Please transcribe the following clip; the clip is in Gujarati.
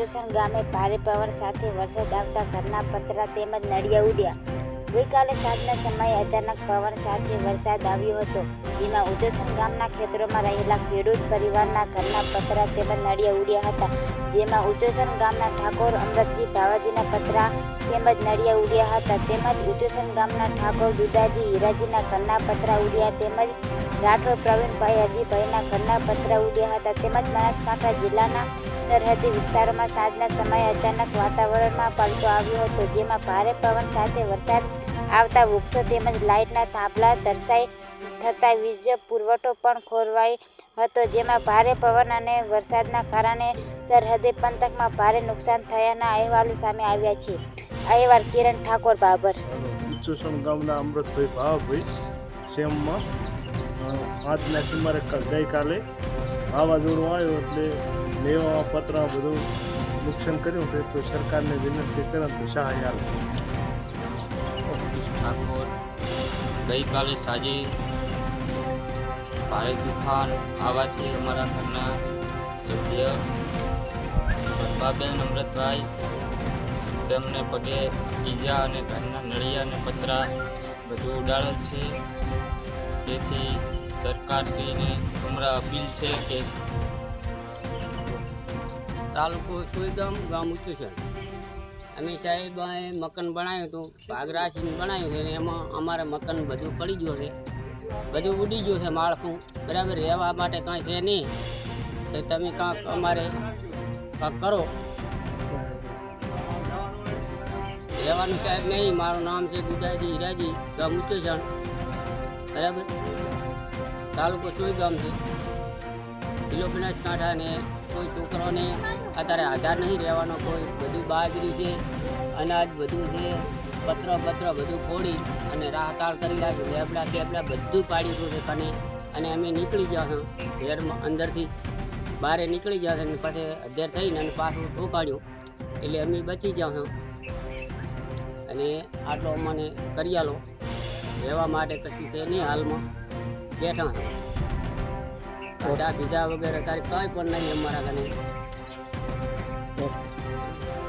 ઉત્તોસણ ગામે ભારે પવન સાથે વરસાદ આવતા ઘરના પતરા તેમજ નળિયા ઉડ્યા। ગઈકાલે સાંજના સમયે અચાનક પવન સાથે વરસાદ આવ્યો હતો, જેમાં ઉત્તોસણ ગામના ખેતરોમાં રહેલા ખેડૂત પરિવારના ઘરના પતરા તેમજ નળિયા ઉડ્યા હતા। જેમાં ઉત્તોસણ ગામના ઠાકોર અમરતજી ભાવાજીના પતરા તેમજ નળિયા ઉડ્યા હતા, તેમજ ઉત્તોસણ ગામના ઠાકોર દુદાજી હીરાજીના ઘરના પતરા ઉડ્યા, તેમજ રાઠોડ પ્રવીણભાઈ અજીભાઈના ઘરના પતરા ઉડ્યા હતા। તેમજ બનાસકાંઠા જિલ્લાના સરહદી વિસ્તારોમાં સાંજના સમયે અચાનક વાતાવરણમાં પલટો આવ્યો હતો, જેમાં ભારે પવન સાથે વરસાદ આવતા વૃક્ષો તેમજ લાઇટના થાંભલા ધરાશાયી થતાં વીજ પુરવઠો પણ ખોરવાયો હતો, જેમાં ભારે પવન અને વરસાદના કારણે સરહદી પંથકમાં ભારે નુકસાન થયાના અહેવાલો સામે આવ્યા છે। અહેવાલ કિરણ ઠાકોર, બાબર। ઉત્તોસણ ગામના અમરતભાઈ ભાવાભાઈ સેમમાં આજના સુમારે ગઈકાલે વાવાઝોડું આવ્યું એટલે લેવા પતરા બધું નુકસાન કર્યું છે, તો સરકારને વિનંતી કરે તો સહાય આપે। ઠાકોર ગઈકાલે સાંજે ભારે તુફાન આવવાથી અમારા ઘરના સભ્ય પદ્માબેન અમરતભાઈ તેમને પગે ઈજા અને ઘરના નળિયા અને પતરા બધું ઉડાડેલ છે। તેથી સરકારશ્રીને અમારા અપીલ છે કે તાલુકો સુઈગામ ગામ ઉત્તોસણ અમે સાહેબ મકાન બનાવ્યું હતું, ભાગરાશીને બનાવ્યું છે, એમાં અમારે મકાન બધું પડી ગયું છે, બધું ઉડી ગયું છે માળખું, બરાબર। રહેવા માટે કાંઈ છે નહીં, તો તમે કાંક અમારે કાંક કરો। રહેવાનું સાહેબ નહીં, મારું નામ છે દુદાજી હીરાજી, ગામ ઉત્તોસણ, બરાબર। તાલુકો સુઈગામ છે, જિલ્લો બનાસકાંઠા। ને કોઈ છોકરોને અત્યારે આધાર નહીં રહેવાનો, કોઈ બધું બાજરી છે, અનાજ બધું છે, પત્ર બધું ફોડી અને રાહતાળ કરી નાખ્યું, લેબડા બધું પાડી ગયું છે કને। અને અમે નીકળી ગયા છે ઘેરમાં, અંદરથી બહાર નીકળી ગયા છે અને પછી અધેર થઈને અને પાછું ઠોકાડ્યું, એટલે અમે બચી ગયા છે। અને આટલો અમને કરી આલો, રહેવા માટે કશું છે નહીં, હાલમાં બેઠા છે, બીજા વગેરે તારે કાંઈ પણ નહીં અમારા કને।